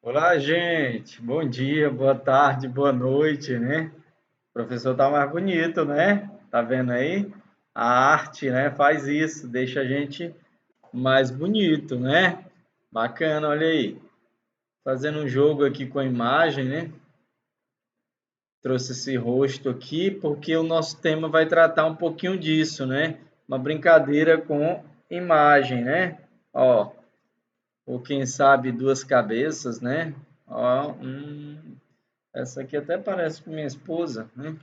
Olá, gente. Bom dia, boa tarde, boa noite, né? O professor tá mais bonito, né? Tá vendo aí? A arte, né, faz isso, deixa a gente mais bonito, né? Bacana, olha aí. Fazendo um jogo aqui com a imagem, né? Trouxe esse rosto aqui porque o nosso tema vai tratar um pouquinho disso, né? Uma brincadeira com imagem, né? Ó, ou quem sabe duas cabeças, né? Ó, essa aqui até parece com minha esposa, né?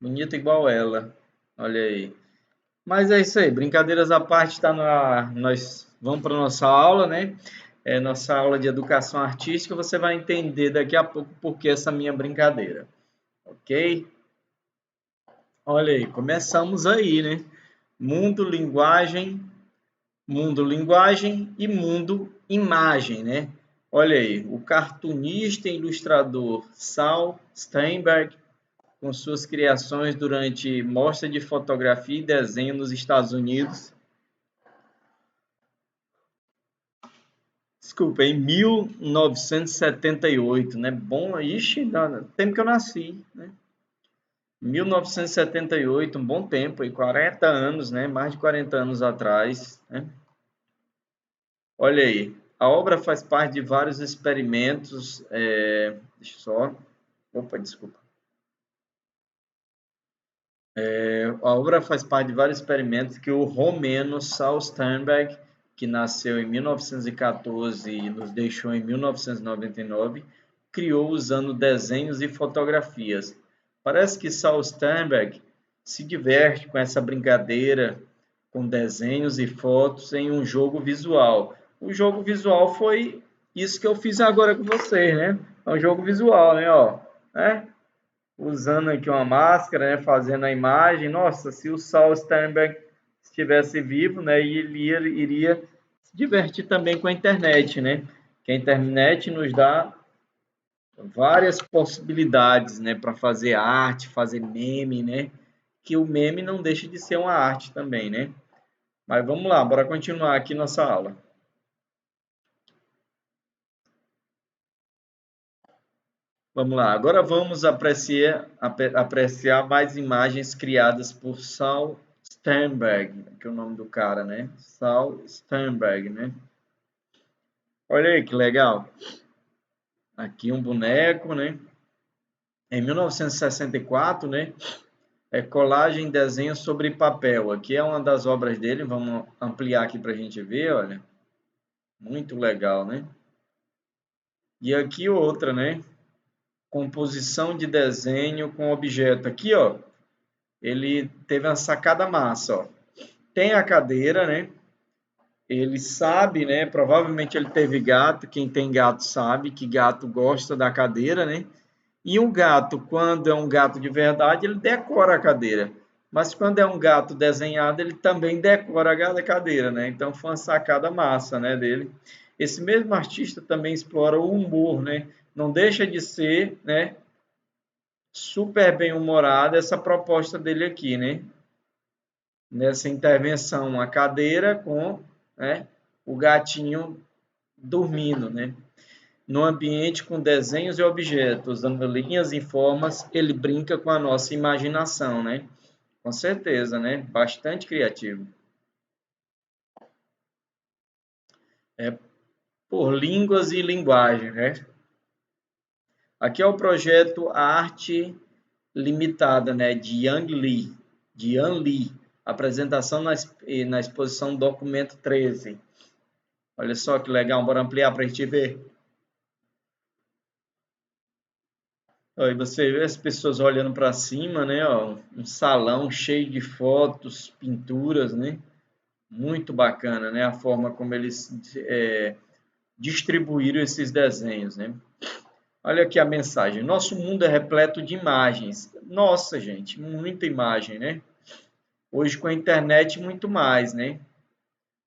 Bonita igual ela. Olha aí. Mas é isso aí, brincadeiras à parte, tá na. Nós vamos para nossa aula, né? É nossa aula de educação artística. Você vai entender daqui a pouco por que essa minha brincadeira, ok? Olha aí, começamos aí, né? Mundo, linguagem e mundo, imagem, né? Olha aí, o cartunista e ilustrador Saul Steinberg com suas criações durante mostra de fotografia e desenho nos Estados Unidos. Desculpa, em 1978, né? Bom, ixi, tempo que eu nasci, né? 1978, um bom tempo, aí 40 anos, né? Mais de 40 anos atrás, né? Olha aí, a obra faz parte de vários experimentos. Deixa eu só. Opa, desculpa. A obra faz parte de vários experimentos que o romeno Saul Sternberg, que nasceu em 1914 e nos deixou em 1999, criou usando desenhos e fotografias. Parece que Saul Sternberg se diverte com essa brincadeira com desenhos e fotos em um jogo visual. O jogo visual foi isso que eu fiz agora com vocês, né? É um jogo visual, né? Ó, né? Usando aqui uma máscara, né, fazendo a imagem. Nossa, se o Saul Sternberg estivesse vivo, né, ele iria se divertir também com a internet, né? Que a internet nos dá várias possibilidades, né, para fazer arte, fazer meme, né? Que o meme não deixa de ser uma arte também, né? Mas vamos lá, bora continuar aqui nossa aula. Vamos lá, agora vamos apreciar mais imagens criadas por Saul Sternberg, que é o nome do cara, né? Saul Sternberg, né? Olha aí que legal. Aqui um boneco, né? Em 1964, né? É colagem em desenho sobre papel. Aqui é uma das obras dele. Vamos ampliar aqui para a gente ver, olha. Muito legal, né? E aqui outra, né? Composição de desenho com objeto. Aqui, ó. Ele teve uma sacada massa, ó. Tem a cadeira, né? Ele sabe, né? Provavelmente ele teve gato. Quem tem gato sabe que gato gosta da cadeira, né? E um gato, quando é um gato de verdade, ele decora a cadeira. Mas quando é um gato desenhado, ele também decora a cadeira, né? Então foi uma sacada massa, né, dele. Esse mesmo artista também explora o humor, né? Não deixa de ser, né, super bem humorada essa proposta dele aqui, né? Nessa intervenção, a cadeira com, né, o gatinho dormindo, né? No ambiente com desenhos e objetos, usando linhas e formas, ele brinca com a nossa imaginação, né? Com certeza, né? Bastante criativo. É por línguas e linguagem, né? Aqui é o projeto Arte Limitada, né? De Yang Li, de Yan Li. Apresentação na exposição Documento 13. Olha só que legal, bora ampliar para a gente ver. Aí você vê as pessoas olhando para cima, né? Ó, um salão cheio de fotos, pinturas, né? Muito bacana, né? A forma como eles distribuíram esses desenhos, né? Olha aqui a mensagem. Nosso mundo é repleto de imagens. Nossa, gente, muita imagem, né? Hoje com a internet, muito mais, né?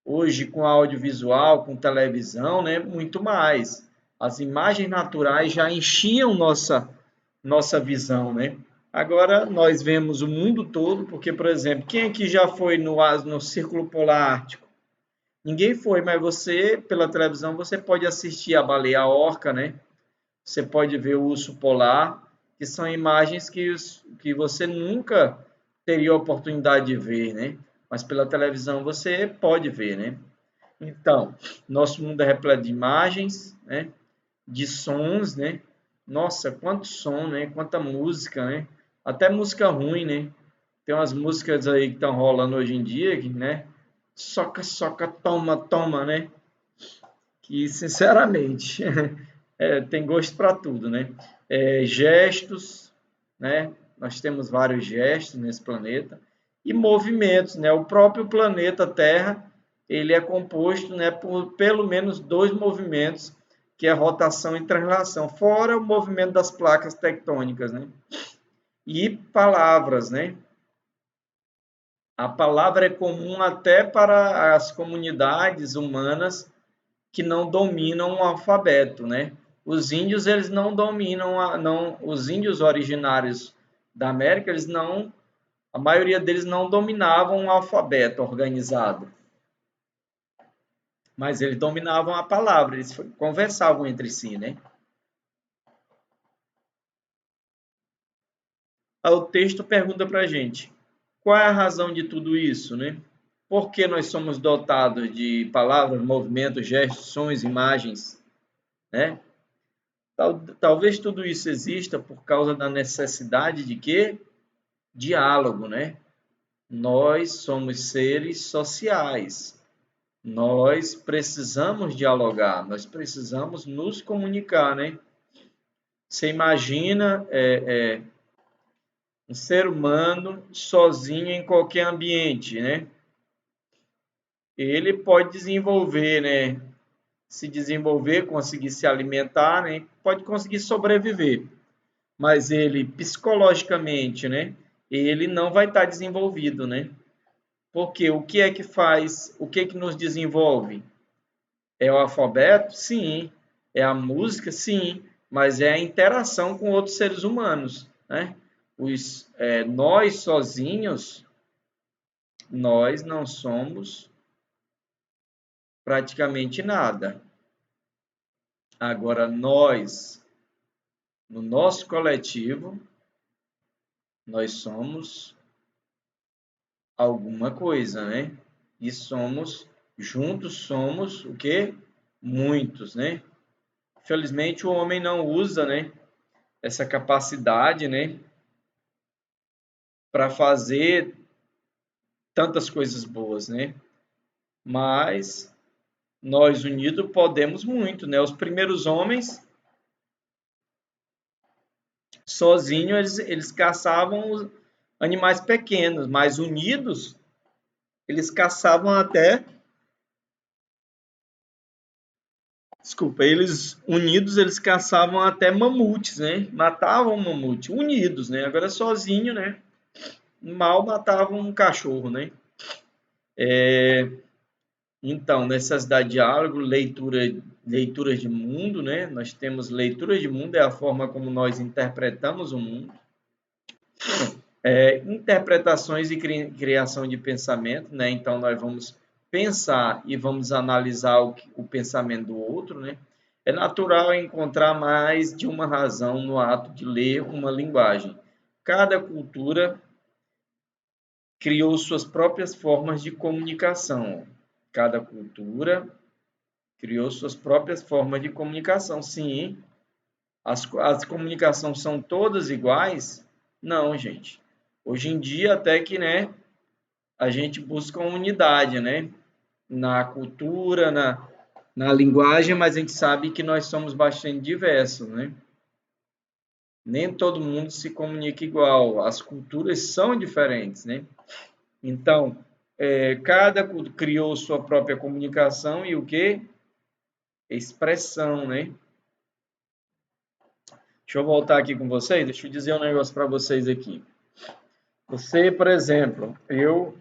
Hoje com audiovisual, com televisão, né? Muito mais. As imagens naturais já enchiam nossa visão, né? Agora nós vemos o mundo todo, porque, por exemplo, quem aqui já foi no Círculo Polar Ártico? Ninguém foi, mas você, pela televisão, você pode assistir a baleia orca, né? Você pode ver o urso polar, que são imagens que você nunca teria a oportunidade de ver, né? Mas pela televisão você pode ver, né? Então, nosso mundo é repleto de imagens, né? De sons, né? Nossa, quanto som, né? Quanta música, né? Até música ruim, né? Tem umas músicas aí que estão rolando hoje em dia, né? Soca, soca, toma, toma, né? Que, sinceramente, tem gosto para tudo, né? Gestos, né? Nós temos vários gestos nesse planeta e movimentos, né? O próprio planeta Terra, ele é composto, né, por pelo menos dois movimentos, que é a rotação e translação, fora o movimento das placas tectônicas, né? E palavras, né? A palavra é comum até para as comunidades humanas que não dominam o alfabeto, né? Os índios, eles não dominam, os índios originários da América, eles não, a maioria deles não dominavam o alfabeto organizado, mas eles dominavam a palavra, eles conversavam entre si, né? Aí o texto pergunta para a gente, qual é a razão de tudo isso, né? Por que nós somos dotados de palavras, movimentos, gestos, sons, imagens, né? Talvez tudo isso exista por causa da necessidade de quê? Diálogo, né? Nós somos seres sociais. Nós precisamos dialogar, nós precisamos nos comunicar, né? Você imagina um ser humano sozinho em qualquer ambiente, né? Ele pode desenvolver, né? Se desenvolver, conseguir se alimentar, né? Pode conseguir sobreviver. Mas ele psicologicamente, né? Ele não vai estar desenvolvido, né? Porque o que é que faz, o que é que nos desenvolve? É o alfabeto? Sim. É a música? Sim. Mas é a interação com outros seres humanos, né? Nós sozinhos, nós não somos praticamente nada. Agora, nós, no nosso coletivo, nós somos alguma coisa, né? E juntos somos o quê? Muitos, né? Felizmente o homem não usa, né, essa capacidade, né, para fazer tantas coisas boas, né? Mas nós unidos podemos muito, né? Os primeiros homens sozinhos eles caçavam os animais pequenos, mas unidos eles caçavam até, desculpa, eles unidos eles caçavam até mamutes, né? Matavam um mamute, unidos, né? Agora sozinho, né? Mal matavam um cachorro, né? Então, necessidade de diálogo, leituras de mundo, né? Nós temos leituras de mundo, é a forma como nós interpretamos o mundo. Interpretações e criação de pensamento, né? Então, nós vamos pensar e vamos analisar o pensamento do outro, né? É natural encontrar mais de uma razão no ato de ler uma linguagem. Cada cultura criou suas próprias formas de comunicação. Cada cultura criou suas próprias formas de comunicação. Sim, as comunicações são todas iguais? Não, gente. Hoje em dia, até que, né, a gente busca uma unidade, né, na cultura, na linguagem, mas a gente sabe que nós somos bastante diversos, né? Nem todo mundo se comunica igual, as culturas são diferentes, né? Então, cada cultura criou sua própria comunicação e o que? Expressão, né? Deixa eu voltar aqui com vocês, deixa eu dizer um negócio para vocês aqui. Você, por exemplo, eu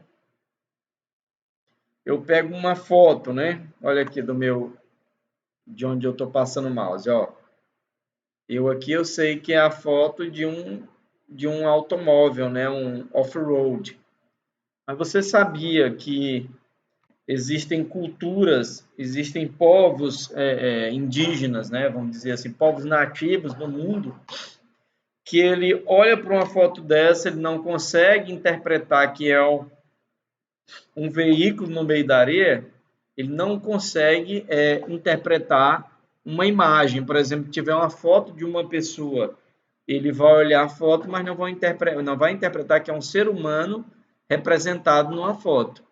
pego uma foto, né? Olha aqui de onde eu estou passando o mouse, ó. Eu sei que é a foto de um automóvel, né? Um off-road. Mas você sabia que existem culturas, existem povos indígenas, né, vamos dizer assim, povos nativos do mundo, que ele olha para uma foto dessa, ele não consegue interpretar que é um veículo no meio da areia, ele não consegue interpretar uma imagem. Por exemplo, tiver uma foto de uma pessoa, ele vai olhar a foto, mas não vai interpretar que é um ser humano representado numa foto.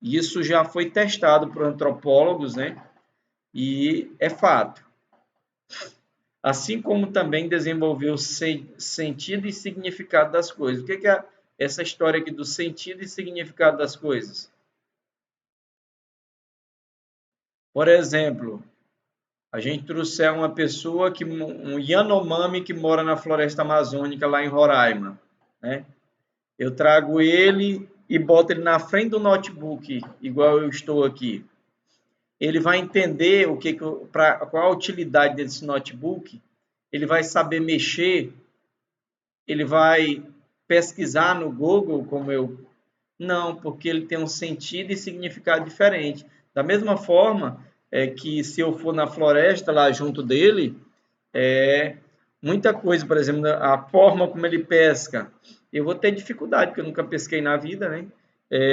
Isso já foi testado por antropólogos, né? E é fato. Assim como também desenvolveu sentido e significado das coisas. O que é essa história aqui do sentido e significado das coisas? Por exemplo, a gente trouxer uma pessoa, um Yanomami que mora na floresta amazônica, lá em Roraima, né? Eu trago ele e boto ele na frente do notebook, igual eu estou aqui. Ele vai entender qual a utilidade desse notebook, ele vai saber mexer, ele vai pesquisar no Google como eu. Não, porque ele tem um sentido e significado diferente. Da mesma forma que se eu for na floresta lá junto dele, muita coisa, por exemplo, a forma como ele pesca, eu vou ter dificuldade, porque eu nunca pesquei na vida, né?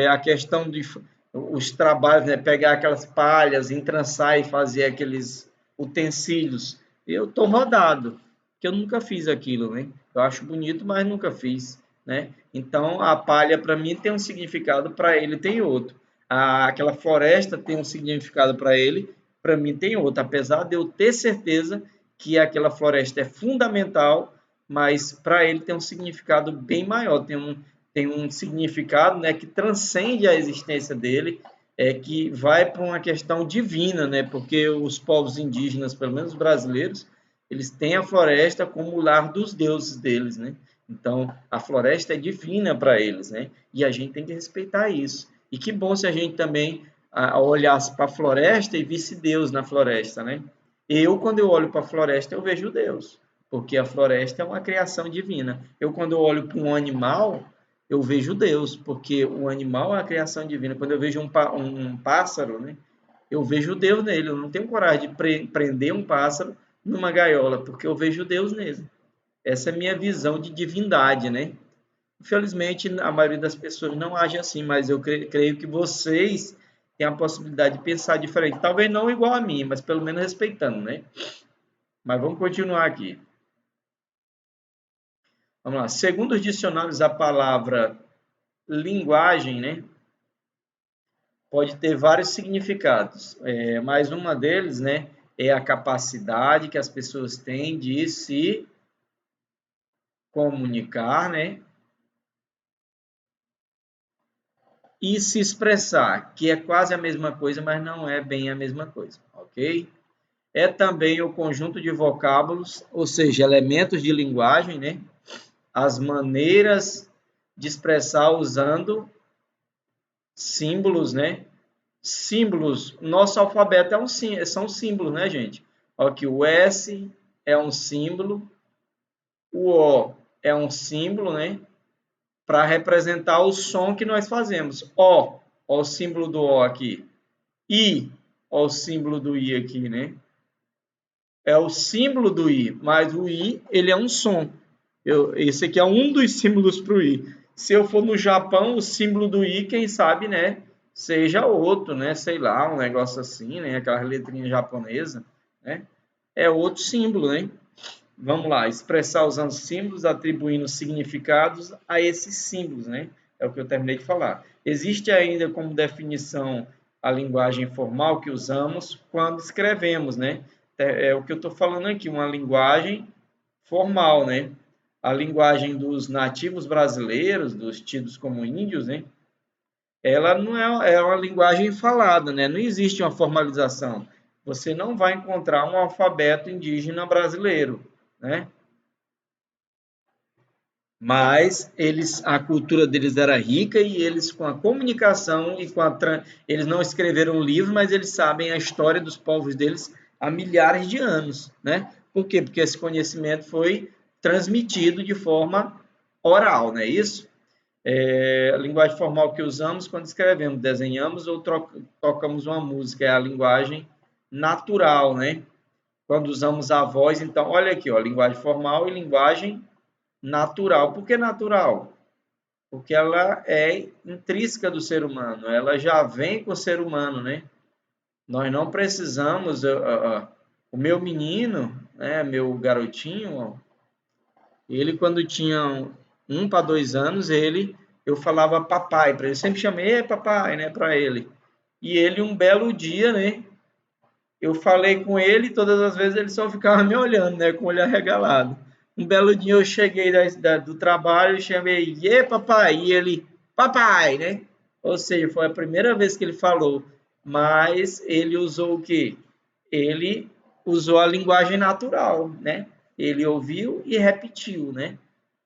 A questão de os trabalhos, né? Pegar aquelas palhas, entrançar e fazer aqueles utensílios. Eu estou rodado, porque eu nunca fiz aquilo, né? Eu acho bonito, mas nunca fiz, né? Então, a palha para mim tem um significado, para ele tem outro. Aquela floresta tem um significado para ele, para mim tem outro. Apesar de eu ter certeza que aquela floresta é fundamental, mas para ele tem um significado bem maior, tem um significado, né, que transcende a existência dele, que vai para uma questão divina, né, porque os povos indígenas, pelo menos brasileiros, eles têm a floresta como o lar dos deuses deles, né? Então, a floresta é divina para eles, né? E a gente tem que respeitar isso. E que bom se a gente também olhasse para a floresta e visse Deus na floresta, né? Quando eu olho para a floresta, eu vejo Deus, porque a floresta é uma criação divina. Quando eu olho para um animal, eu vejo Deus, porque o animal é a criação divina. Quando eu vejo um pássaro, né, eu vejo Deus nele. Eu não tenho coragem de prender um pássaro numa gaiola, porque eu vejo Deus nele. Essa é a minha visão de divindade, né? Infelizmente, a maioria das pessoas não age assim, mas eu creio que vocês têm a possibilidade de pensar diferente. Talvez não igual a mim, mas pelo menos respeitando, né? Mas vamos continuar aqui. Vamos lá. Segundo os dicionários, a palavra linguagem, né, pode ter vários significados, mas uma deles, né, é a capacidade que as pessoas têm de se comunicar, né, e se expressar, que é quase a mesma coisa, mas não é bem a mesma coisa, ok? É também o conjunto de vocábulos, ou seja, elementos de linguagem, né, as maneiras de expressar usando símbolos, né? Símbolos. Nosso alfabeto são símbolos, né, gente? Aqui o S é um símbolo, o O é um símbolo, né? Para representar o som que nós fazemos. O, ó o símbolo do O aqui. I, ó o símbolo do I aqui, né? É o símbolo do I, mas o I, ele é um som. Esse aqui é um dos símbolos para o I. Se eu for no Japão, o símbolo do I, quem sabe, né, seja outro, né, sei lá, um negócio assim, né, aquela letrinha japonesa, né, é outro símbolo, né. Vamos lá, expressar usando símbolos, atribuindo significados a esses símbolos, né, é o que eu terminei de falar. Existe ainda como definição a linguagem formal que usamos quando escrevemos, né, é o que eu estou falando aqui, uma linguagem formal, né? A linguagem dos nativos brasileiros, dos tidos como índios, né? Ela não é uma linguagem falada, né? Não existe uma formalização. Você não vai encontrar um alfabeto indígena brasileiro, né? Mas a cultura deles era rica e eles com a comunicação e eles não escreveram um livro, mas eles sabem a história dos povos deles há milhares de anos, né? Por quê? Porque esse conhecimento foi transmitido de forma oral, não é isso? A linguagem formal que usamos quando escrevemos, desenhamos ou tocamos uma música, é a linguagem natural, né? Quando usamos a voz, então, olha aqui, ó, linguagem formal e linguagem natural. Por que natural? Porque ela é intrínseca do ser humano, ela já vem com o ser humano, né? Nós não precisamos, o meu menino, né, meu garotinho, ó, ele quando tinha 1 para 2 anos, eu falava papai para ele, sempre chamei papai, né, para ele. E ele um belo dia, né, eu falei com ele, todas as vezes ele só ficava me olhando, né, com o olho arregalado. Um belo dia eu cheguei do trabalho, chamei, e papai, e ele, papai, né? Ou seja, foi a primeira vez que ele falou, mas ele usou o quê? Ele usou a linguagem natural, né? Ele ouviu e repetiu, né?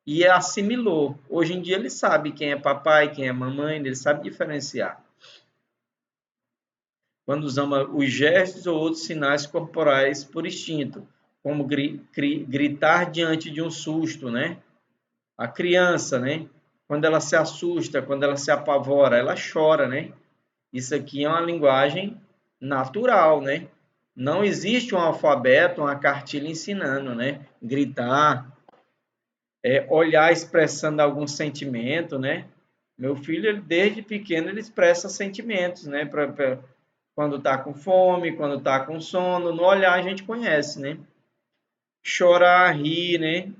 E assimilou. Hoje em dia ele sabe quem é papai, quem é mamãe, ele sabe diferenciar. Quando usamos os gestos ou outros sinais corporais por instinto, como gritar diante de um susto, né? A criança, né? Quando ela se assusta, quando ela se apavora, ela chora, né? Isso aqui é uma linguagem natural, né? Não existe um alfabeto, uma cartilha ensinando, né? Gritar, olhar expressando algum sentimento, né? Meu filho, ele, desde pequeno, ele expressa sentimentos, né? Quando está com fome, quando está com sono, no olhar a gente conhece, né? Chorar, rir, né?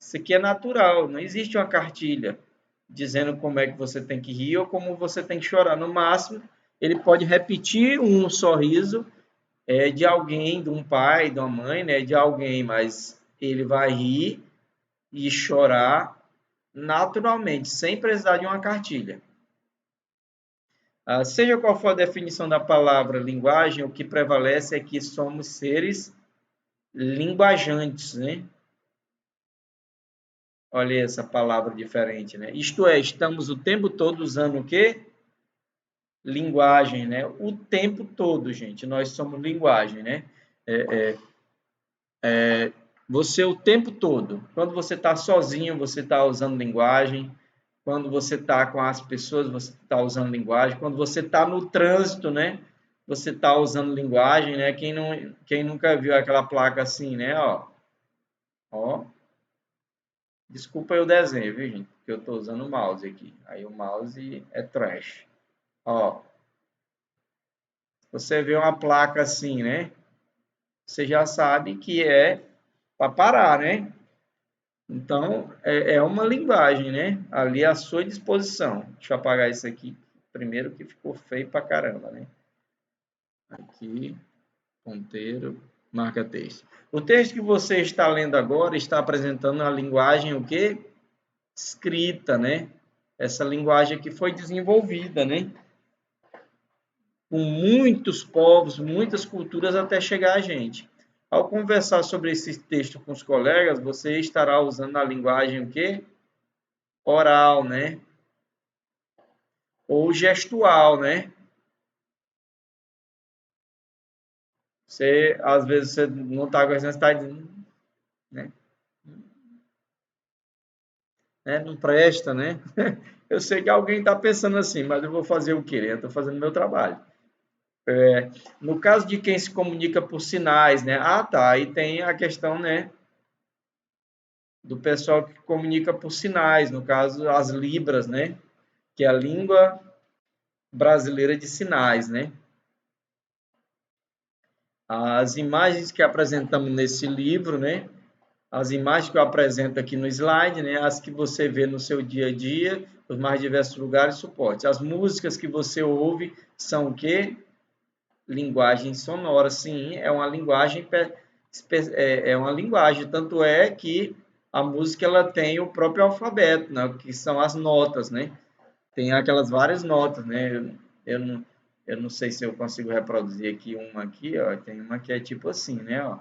Isso aqui é natural, não existe uma cartilha dizendo como é que você tem que rir ou como você tem que chorar. No máximo, ele pode repetir um sorriso de alguém, de um pai, de uma mãe, né? De alguém, mas ele vai rir e chorar naturalmente, sem precisar de uma cartilha. Seja qual for a definição da palavra linguagem, o que prevalece é que somos seres linguajantes, né? Olha essa palavra diferente, né? Isto é, estamos o tempo todo usando o quê? Linguagem, né? O tempo todo, gente, nós somos linguagem, né? Você o tempo todo. Quando você está sozinho, você está usando linguagem. Quando você está com as pessoas, você está usando linguagem. Quando você está no trânsito, né? Você está usando linguagem, né? Quem nunca viu aquela placa assim, né? Ó. Desculpa aí o desenho, viu, gente? Porque eu estou usando o mouse aqui. Aí o mouse é trash. Ó. Você vê uma placa assim, né? Você já sabe que é para parar, né? Então, é uma linguagem, né? Ali à sua disposição. Deixa eu apagar isso aqui primeiro, que ficou feio pra caramba, né? Aqui, ponteiro, marca texto. O texto que você está lendo agora está apresentando a linguagem, o quê? Escrita, né? Essa linguagem que foi desenvolvida, né? Com muitos povos, muitas culturas até chegar a gente. Ao conversar sobre esse texto com os colegas, você estará usando a linguagem o quê? Oral, né? Ou gestual, né? Você, às vezes, você não está gostando, você está dizendo, né? Não presta, né? Eu sei que alguém está pensando assim, mas eu vou fazer o quê? Eu estou fazendo meu trabalho. No caso de quem se comunica por sinais, né? Ah, tá. Aí tem a questão, né? Do pessoal que comunica por sinais, no caso, as libras, né? Que é a língua brasileira de sinais, né? As imagens que apresentamos nesse livro, né? As imagens que eu apresento aqui no slide, né? As que você vê no seu dia a dia, os mais diversos lugares e suportes. As músicas que você ouve são o quê? Linguagem sonora, sim, é uma linguagem, é uma linguagem, tanto é que a música ela tem o próprio alfabeto, né? Que são as notas, né? Tem aquelas várias notas, né? Eu não sei se eu consigo reproduzir aqui uma aqui, ó. Tem uma que é tipo assim, né? Ó.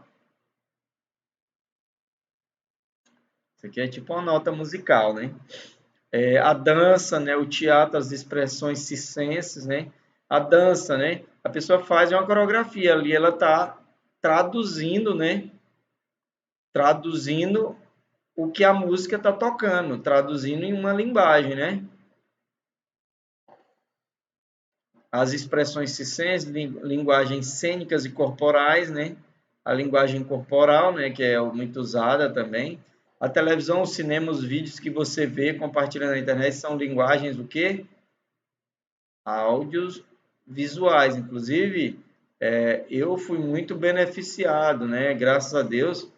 Isso aqui é tipo uma nota musical, né? A dança, né? O teatro, as expressões circenses, né? A dança, né? A pessoa faz uma coreografia ali, ela está traduzindo, né? Traduzindo o que a música está tocando, traduzindo em uma linguagem, né? As expressões circenses, linguagens cênicas e corporais, né? A linguagem corporal, né, que é muito usada também. A televisão, o cinema, os vídeos que você vê compartilhando na internet são linguagens o quê? Áudios visuais. Inclusive, eu fui muito beneficiado, né? Graças a Deus,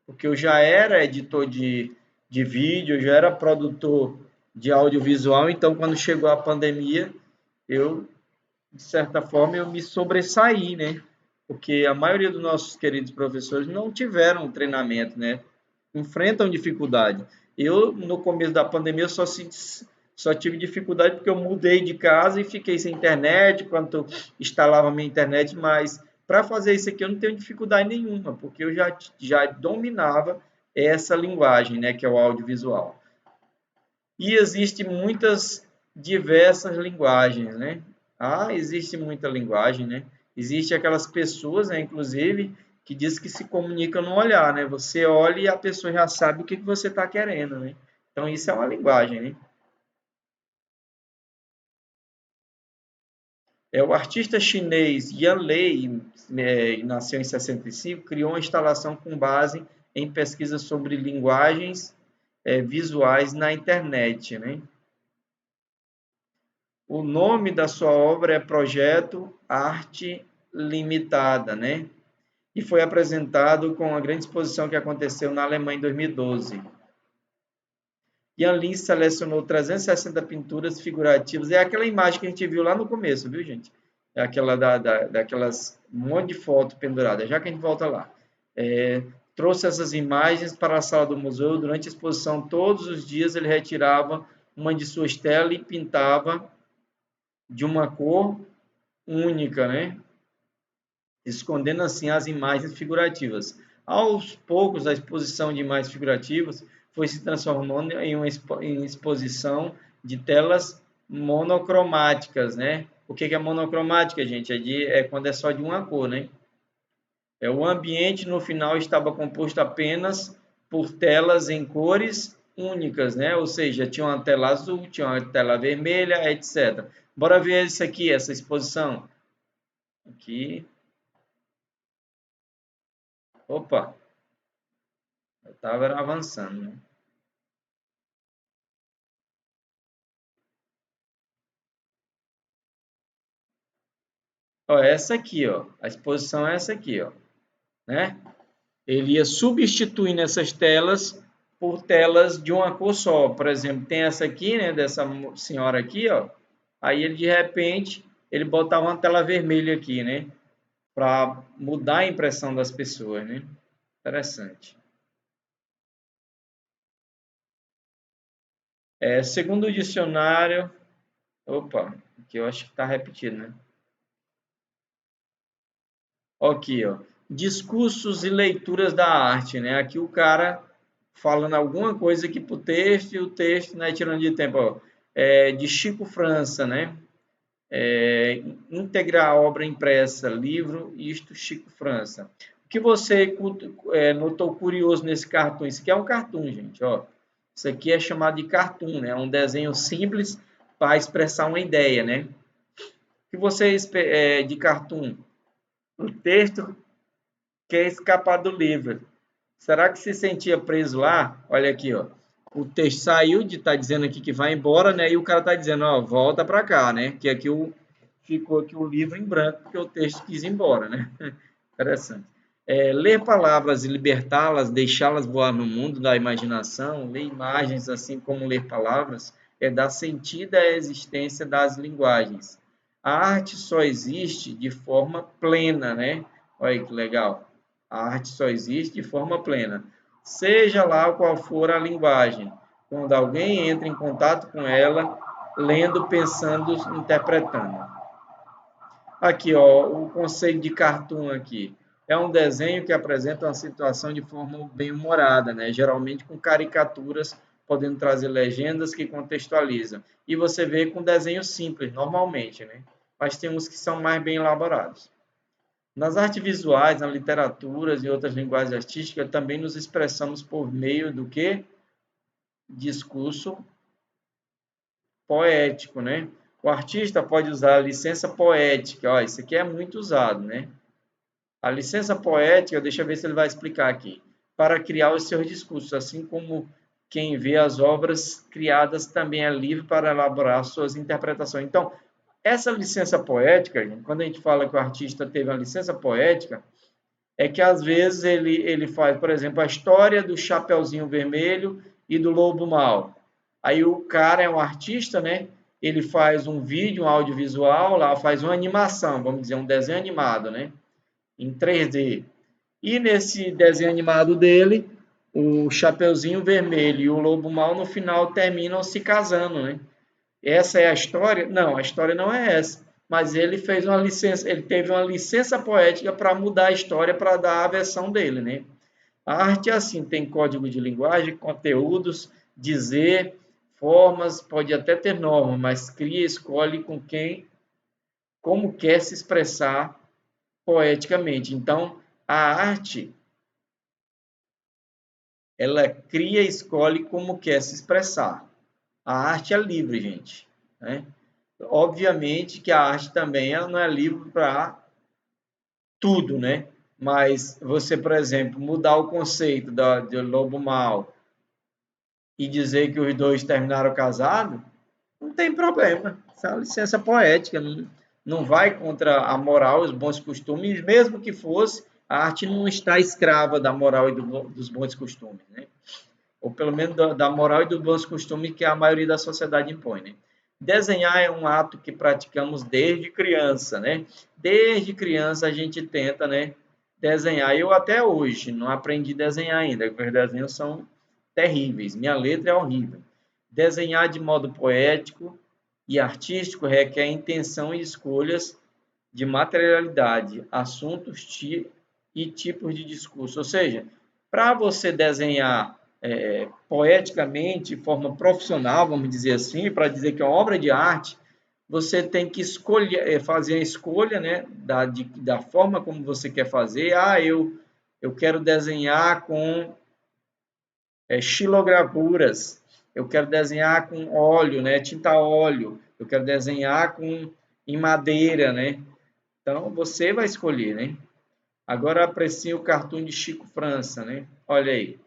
porque eu já era editor de vídeo, eu já era produtor de audiovisual, então quando chegou a pandemia, eu de certa forma, eu me sobressaí, né? Porque a maioria dos nossos queridos professores não tiveram treinamento, né? Enfrentam dificuldade. Eu, no começo da pandemia, eu só tive dificuldade porque eu mudei de casa e fiquei sem internet, quando instalava minha internet, mas para fazer isso aqui eu não tenho dificuldade nenhuma, porque eu já dominava essa linguagem, né, que é o audiovisual. E existem muitas diversas linguagens, né? Existe muita linguagem, né? Existe aquelas pessoas, né, inclusive, que diz que se comunicam no olhar, né? Você olha e a pessoa já sabe o que você está querendo, né? Então, isso é uma linguagem, né? O artista chinês Yan Lei, nasceu em 65, criou uma instalação com base em pesquisas sobre linguagens visuais na internet, né? O nome da sua obra é Projeto Arte Limitada, né? E foi apresentado com uma grande exposição que aconteceu na Alemanha em 2012. Yan Lin selecionou 360 pinturas figurativas. É aquela imagem que a gente viu lá no começo, viu, gente? É aquela daquelas um monte de foto pendurada. Já que a gente volta lá. Trouxe essas imagens para a sala do museu. Durante a exposição, todos os dias ele retirava uma de suas telas e pintava de uma cor única, né? Escondendo assim as imagens figurativas. Aos poucos, a exposição de imagens figurativas foi se transformando em uma exposição de telas monocromáticas, né? O que é monocromática, gente? É quando é só de uma cor, né? O ambiente no final estava composto apenas por telas em cores únicas, né? Ou seja, tinha uma tela azul, tinha uma tela vermelha, etc. Bora ver isso aqui, essa exposição. Aqui. Opa, eu estava avançando, né? Ó, essa aqui, ó. A exposição é essa aqui, ó, né? Ele ia substituindo essas telas por telas de uma cor só. Por exemplo, tem essa aqui, né, dessa senhora aqui, ó. Aí ele de repente, ele botava uma tela vermelha aqui, né, para mudar a impressão das pessoas, né? Interessante. Segundo o dicionário, opa, aqui eu acho que está repetido, né? Aqui, ó. Discursos e leituras da arte, né? Aqui o cara falando alguma coisa aqui pro texto e o texto, né, tirando de tempo, ó. De Chico França, né? Íntegra a obra impressa, livro, isto Chico França. O que você notou curioso nesse cartoon? Isso aqui é um cartoon, gente, ó. Isso aqui é chamado de cartoon, né? É um desenho simples para expressar uma ideia, né? O que você de cartoon? O texto quer escapar do livro. Será que se sentia preso lá? Olha aqui, ó. O texto saiu de estar dizendo aqui que vai embora, né? E o cara está dizendo, ó, volta para cá, né? Que aqui ficou aqui o livro em branco porque o texto quis ir embora, né? Interessante. Ler palavras e libertá-las, deixá-las voar no mundo da imaginação, ler imagens assim como ler palavras, é dar sentido à existência das linguagens. A arte só existe de forma plena, né? Olha que legal. A arte só existe de forma plena, seja lá qual for a linguagem, quando alguém entra em contato com ela, lendo, pensando, interpretando. Aqui, ó, o conceito de cartoon aqui. É um desenho que apresenta uma situação de forma bem humorada, né? Geralmente com caricaturas, podendo trazer legendas que contextualizam. E você vê com desenho simples, normalmente, né? Mas tem uns que são mais bem elaborados. Nas artes visuais, na literatura e outras linguagens artísticas, também nos expressamos por meio do quê? discurso poético, né? O artista pode usar a licença poética. Ó, isso aqui é muito usado, né? A licença poética, deixa eu ver se ele vai explicar aqui, para criar os seus discursos, assim como quem vê as obras criadas também é livre para elaborar suas interpretações. Então, essa licença poética, quando a gente fala que o artista teve uma licença poética, é que às vezes ele faz, por exemplo, a história do Chapeuzinho Vermelho e do Lobo Mau. Aí o cara é um artista, né? Ele faz um vídeo, um audiovisual, lá faz uma animação, vamos dizer, um desenho animado, né? Em 3D. E nesse desenho animado dele, o Chapeuzinho Vermelho e o Lobo Mau no final terminam se casando, né? Essa é a história? Não, a história não é essa. Mas ele fez uma licença, ele teve uma licença poética para mudar a história para dar a versão dele, né? A arte é assim, tem código de linguagem, conteúdos, dizer, formas, pode até ter norma, mas cria, escolhe com quem, como quer se expressar poeticamente. Então, a arte, ela cria, escolhe como quer se expressar. A arte é livre, gente, né? Obviamente que a arte também ela não é livre para tudo, né? Mas você, por exemplo, mudar o conceito de lobo mau e dizer que os dois terminaram casados, não tem problema. Isso é uma licença poética, não vai contra a moral e os bons costumes, mesmo que fosse, a arte não está escrava da moral e dos bons costumes, né? Ou pelo menos da moral e dos bons costumes que a maioria da sociedade impõe, né? Desenhar é um ato que praticamos desde criança, né? Desde criança a gente tenta, né, desenhar. Eu até hoje não aprendi a desenhar ainda, porque os desenhos são terríveis. Minha letra é horrível. Desenhar de modo poético e artístico requer intenção e escolhas de materialidade, assuntos e tipos de discurso. Ou seja, para você desenhar poeticamente, de forma profissional, vamos dizer assim, para dizer que é uma obra de arte, você tem que escolher, fazer a escolha, né, da forma como você quer fazer. Ah, eu quero desenhar com xilogravuras, eu quero desenhar com óleo, né, tinta óleo, eu quero desenhar em madeira, né? Então, você vai escolher, né? Agora, aprecie o cartoon de Chico França, né? Olha aí.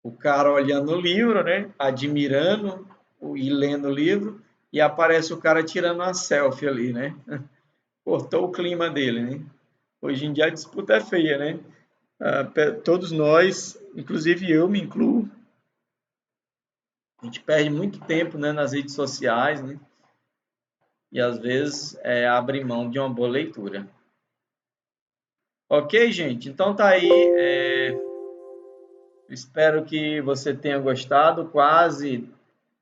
O cara olhando o livro, né? Admirando e lendo o livro, e aparece o cara tirando uma selfie ali, né? Cortou o clima dele, né? Hoje em dia a disputa é feia, né? Todos nós, inclusive eu me incluo, a gente perde muito tempo, né, nas redes sociais, né? E às vezes abre mão de uma boa leitura. Ok, gente? Então tá aí. Espero que você tenha gostado. Quase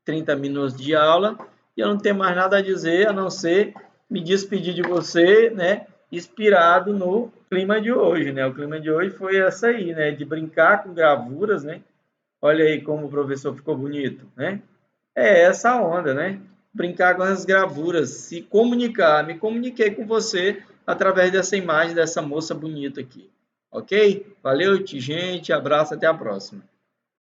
30 minutos de aula. E eu não tenho mais nada a dizer a não ser me despedir de você, né? Inspirado no clima de hoje, né? O clima de hoje foi essa aí, né? De brincar com gravuras, né? Olha aí como o professor ficou bonito, né? É essa onda, né? Brincar com as gravuras, se comunicar. Me comuniquei com você através dessa imagem dessa moça bonita aqui. Ok? Valeu, gente. Abraço, até a próxima.